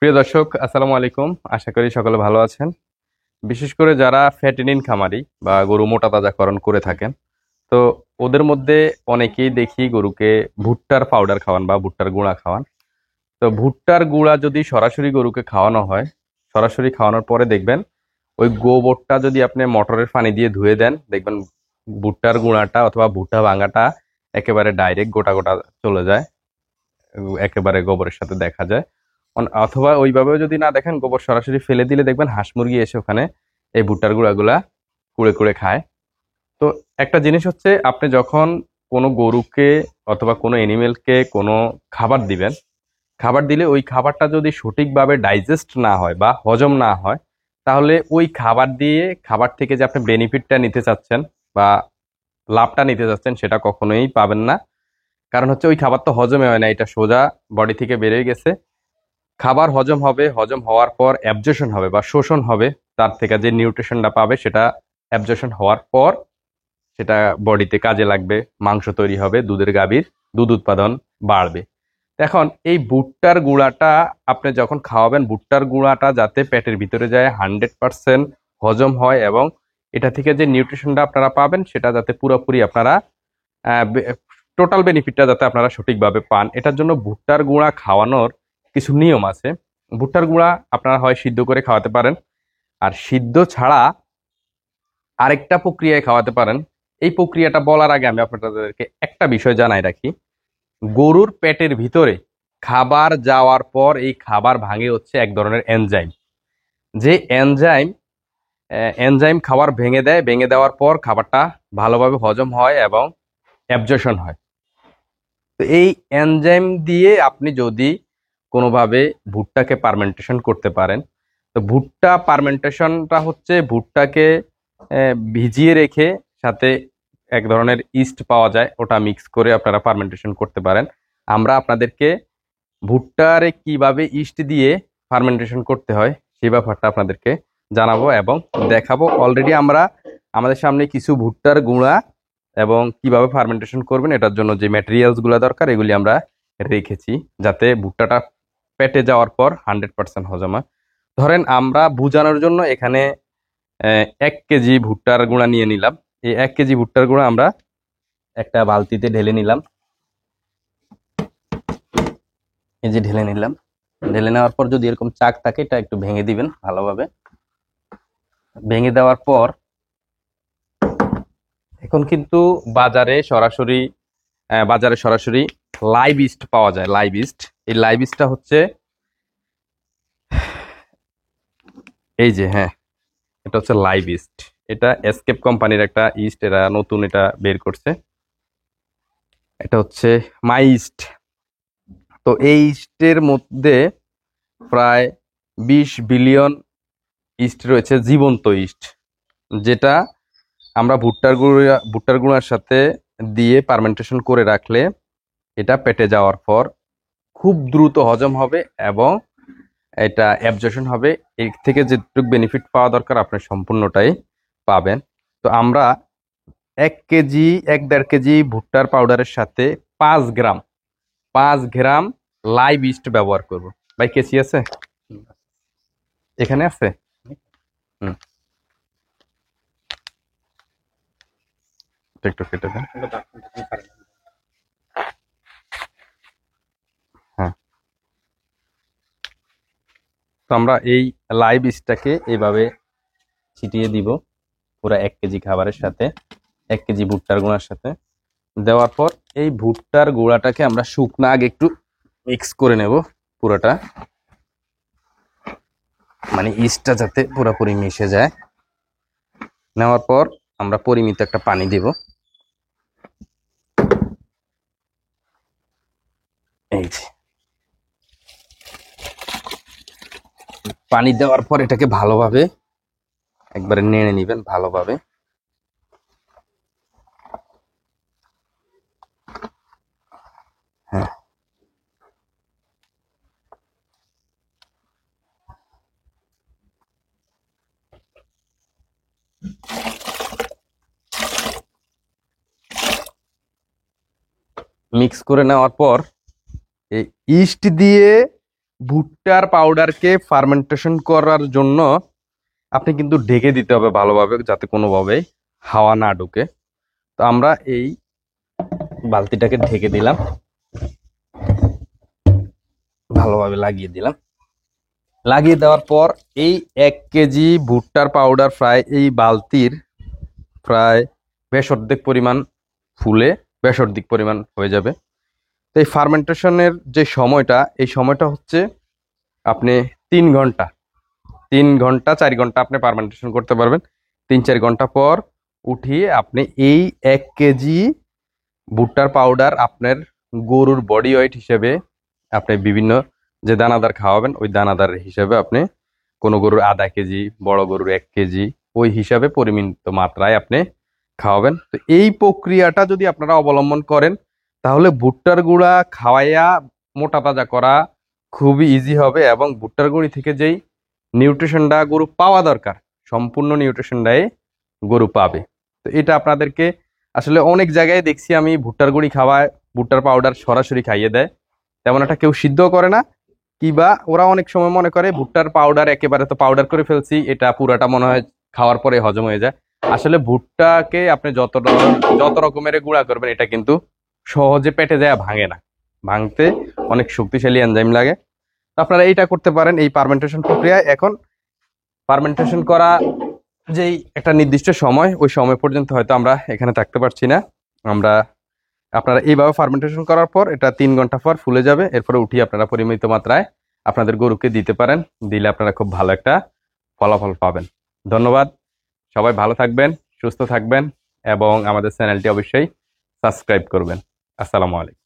প্রিয় দর্শক, আসসালামু আলাইকুম। আশা করি সকলে ভালো আছেন। বিশেষ করে যারা ফ্যাটেনিন খামারি বা গরু মোটা তাজাকরণ করে থাকেন, তো ওদের মধ্যে অনেকেই দেখি গরুকে ভুট্টার পাউডার খাওয়ান বা ভুট্টার গুঁড়া খাওয়ান। তো ভুট্টার গুঁড়া যদি সরাসরি গরুকে খাওয়ানো হয়, সরাসরি খাওয়ানোর পরে দেখবেন ওই গোবরটা যদি আপনি মোটরের পানি দিয়ে ধুয়ে দেন, দেখবেন ভুট্টার গুঁড়াটা অথবা ভুট্টা ভাঙাটা একেবারে ডাইরেক্ট গোটা গোটা চলে যায়, একেবারে গোবরের সাথে দেখা যায়। অথবা ওইভাবেও যদি না দেখেন, গোবর সরাসরি ফেলে দিলে দেখবেন হাঁস মুরগি এসে ওখানে এই ভুট্টার গুঁড়াগুলা কুড়ে কুড়ে খায়। তো একটা জিনিস হচ্ছে, আপনি যখন কোনো গরুকে অথবা কোনো এনিমেলকে কোনো খাবার দিবেন, খাবার দিলে ওই খাবারটা যদি সঠিকভাবে ডাইজেস্ট না হয় বা হজম না হয়, তাহলে ওই খাবার দিয়ে খাবার থেকে যে আপনি বেনিফিটটা নিতে চাচ্ছেন বা লাভটা নিতে চাচ্ছেন, সেটা কখনোই পাবেন না। কারণ হচ্ছে ওই খাবার তো হজমে হয় না, এটা সোজা বডি থেকে বেরিয়ে গেছে। খাবার হজম হবে, হজম হওয়ার পর অ্যাবজর্পশন হবে বা শোষণ হবে, তার থেকে যে নিউট্রিশনটা পাবে সেটা অ্যাবজর্পশন হওয়ার পর সেটা বডিতে কাজে লাগবে, মাংস তৈরি হবে, দুধের গাভীর দুধ উৎপাদন বাড়বে। এখন এই ভুট্টার গুঁড়াটা আপনি যখন খাওয়াবেন, ভুট্টার গুঁড়াটা যাতে পেটের ভিতরে যায়, 100% হজম হয় এবং এটা থেকে যে নিউট্রিশনটা আপনারা পাবেন সেটা যাতে পুরোপুরি আপনারা টোটাল বেনিফিটটা যাতে আপনারা সঠিকভাবে পান, এটার জন্য ভুট্টার গুঁড়া খাওয়ানোর কিছু নিয়ম আছে। ভুট্টার গুঁড়া আপনারা হয় সিদ্ধ করে খাওয়াতে পারেন, আর সিদ্ধ ছাড়া আরেকটা প্রক্রিয়ায় খাওয়াতে পারেন। এই প্রক্রিয়াটা বলার আগে আমি আপনাদেরকে একটা বিষয় জানাই রাখি। গরুর পেটের ভিতরে খাবার যাওয়ার পর এই খাবার ভাঙে হচ্ছে এক ধরনের এনজাইম। যে এনজাইম এনজাইম খাবার ভেঙে দেয়, ভেঙে দেওয়ার পর খাবারটা ভালোভাবে হজম হয় এবং অ্যাবজর্পশন হয়। তো এই এনজাইম দিয়ে আপনি যদি কোনোভাবে ভুট্টাকে পারমেন্টেশন করতে পারেন, তো ভুট্টা পারমেন্টেশনটা হচ্ছে ভুট্টাকে ভিজিয়ে রেখে সাথে এক ধরনের ইস্ট পাওয়া যায়, ওটা মিক্স করে আপনারা পারমেন্টেশন করতে পারেন। আমরা আপনাদেরকে ভুট্টারে কিভাবে ইস্ট দিয়ে ফার্মেন্টেশন করতে হয় সেই ব্যাপারটা আপনাদেরকে জানাবো এবং দেখাবো। অলরেডি আমরা আমাদের সামনে কিছু ভুট্টার গুঁড়া এবং কিভাবে ফার্মেন্টেশন করবেন এটার জন্য যে ম্যাটেরিয়ালস গুলো দরকার এগুলি আমরা রেখেছি, যাতে ভুট্টাটা পেটে যাওয়ার পর 100% হজম হয়। ধরেন আমরা বোঝানোর জন্য এখানে 1 কেজি ভুট্টার গুঁড়া নিয়ে নিলাম। এই 1 কেজি ভুট্টার গুঁড়া আমরা একটা বালতিতে ঢেলে নিলাম। এই যে ঢেলে নিলাম। ঢেলে নেওয়ার পর যদি এরকম চাক থাকে, এটা একটু ভেঙে দিবেন ভালোভাবে। ভেঙে দেওয়ার পর এখন কিন্তু বাজারে সরাসরি লাইভ ইস্ট পাওয়া যায়। লাইভ ইস্ট, এই লাইভ ইস্টটা হচ্ছে এই যে, হ্যাঁ, এটা হচ্ছে লাইভ ইস্ট। এটা এসকেপ কোম্পানির একটা ইস্ট, এরা নতুন এটা বের করছে। এটা হচ্ছে মাই ইস্ট। তো এই ইস্টের মধ্যে প্রায় 20 বিলিয়ন ইস্ট রয়েছে, জীবন্ত ইস্ট, যেটা আমরা ভুট্টার গুঁড়ার সাথে দিয়ে পারমেন্টেশন করে রাখলে এটা পেটে যাওয়ার পর খুব দ্রুত হজম হবে এবং এটা অ্যাবজর্পশন হবে। এর থেকে যেটুকু বেনিফিট পাওয়া দরকার আপনি সম্পূর্ণটাই পাবেন। তো আমরা 1 কেজি 1-1.5 কেজি ভুট্টার পাউডারের সাথে 5 গ্রাম 5 গ্রাম লাইভ ইস্ট ব্যবহার করব। ভাই, কেসি আছে? এখানে আছে। হুম, এটা একটু কেটে দেন। হ্যাঁ, তো আমরা এই লাইভ ইস্টটাকে এইভাবে ছিটিয়ে দিব পুরো 1 কেজি খাবারের সাথে, 1 কেজি ভুট্টার গুঁড়ার সাথে। দেওয়ার পর এই ভুট্টার গুঁড়াটাকে আমরা শুকনো আগে একটু মিক্স করে নেব পুরোটা, মানে ইস্টটা যাতে পুরোপুরি মিশে যায়। নেওয়ার পর আমরা পরিমিত একটা পানি দেব। এই যে পানি দেওয়ার পর এটাকে ভালোভাবে একবারে নেড়ে নিবেন ভালোভাবে। হ্যাঁ, মিক্স করে নেওয়ার পর এই ইস্ট দিয়ে ভুট্টার পাউডারকে ফার্মেন্টেশন করার জন্য আপনি কিন্তু ঢেকে দিতে হবে ভালোভাবে, যাতে কোনোভাবেই হাওয়া না ঢুকে। তো আমরা এই বালতিটাকে ঢেকে দিলাম, ভালোভাবে লাগিয়ে দিলাম। লাগিয়ে দেওয়ার পর এই 1 কেজি ভুট্টার পাউডার প্রায় এই বালতির প্রায় বেশ অর্ধেক পরিমাণ ফুলে বেশ অর্ধেক পরিমাণ হয়ে যাবে। তো এই ফার্মেন্টেশনের যে সময়টা, এই সময়টা হচ্ছে আপনি 3 ঘন্টা 3 ঘন্টা 4 ঘন্টা আপনি ফার্মেন্টেশন করতে পারবেন। 3-4 ঘন্টা পর উঠিয়ে আপনি এই 1 কেজি ভুট্টার পাউডার আপনার গরুর বডি ওয়েট হিসেবে আপনি বিভিন্ন যে দানাদার খাওয়াবেন ওই দানাদার হিসেবে আপনি কোনো গরুর ½ কেজি, বড় গরুর 1 কেজি, ওই হিসাবে পরিমিত মাত্রায় আপনি খাওয়াবেন। তো এই প্রক্রিয়াটা যদি আপনারা অবলম্বন করেন তাহলে ভুট্টার গুঁড়া খাওয়াইয়া মোটা তাজা করা খুবই ইজি হবে, এবং ভুট্টার গুঁড়ি থেকে যেই নিউট্রিশনটা গরু পাওয়া দরকার সম্পূর্ণ নিউট্রিশনটাই গরু পাবে। তো এটা আপনাদেরকে আসলে অনেক জায়গায় দেখছি আমি ভুট্টার গুঁড়ি খাওয়ায়, ভুট্টার পাউডার সরাসরি খাইয়ে দেয়, তেমন একটা কেউ সিদ্ধ করে না। কিবা ওরা অনেক সময় মনে করে ভুট্টার পাউডার একেবারে তো পাউডার করে ফেলছি, এটা পুরাটা মনে হয় খাওয়ার পরে হজম হয়ে যায়। আসলে ভুট্টাকে আপনি যত রকমের গুঁড়া করবেন এটা কিন্তু সহজে পেটে যায় ভাঙে না, ভাঙতে অনেক শক্তিশালী এনজাইম লাগে। তো আপনারা এইটা করতে পারেন এই পার্মেন্টেশন প্রক্রিয়ায়। এখন পার্মেন্টেশন করা যেই একটা নির্দিষ্ট সময়, ওই সময় পর্যন্ত হয়তো আমরা এখানে থাকতে পারছি না। আমরা আপনারা এইভাবে ফার্মেন্টেশন করার পর এটা 3 ঘন্টা পর ফুলে যাবে, এরপরে উঠিয়ে আপনারা পরিমিত মাত্রায় আপনাদের গরুকে দিতে পারেন। দিলে আপনারা খুব ভালো একটা ফলাফল পাবেন। ধন্যবাদ। সবাই ভালো থাকবেন, সুস্থ থাকবেন এবং আমাদের চ্যানেলটি অবশ্যই সাবস্ক্রাইব করবেন। আসসালামু আলাইকুম।